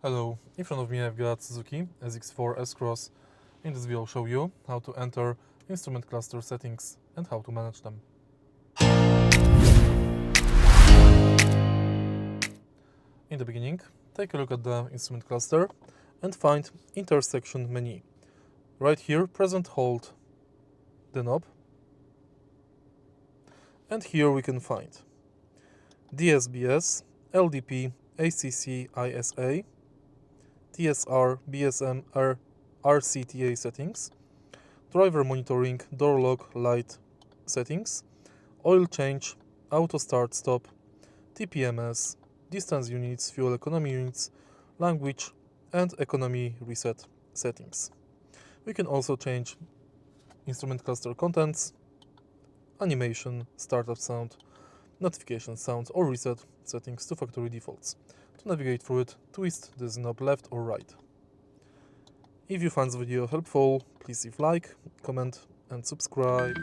Hello, in front of me I've got Suzuki S-Cross. In this video I'll show you how to enter instrument cluster settings and how to manage them. In the beginning, take a look at the instrument cluster and find intersection menu. Right here, press and hold the knob, and here we can find DSBS, LDP, ACC, ISA, TSR, BSMR, RCTA settings, driver monitoring, door lock, light settings, oil change, auto start stop, TPMS, distance units, fuel economy units, language, and economy reset settings. We can also change instrument cluster contents, animation, startup sound, notification sounds, or reset settings to factory defaults. To navigate through it, twist this knob left or right. If you found this video helpful, please leave like, comment, and subscribe.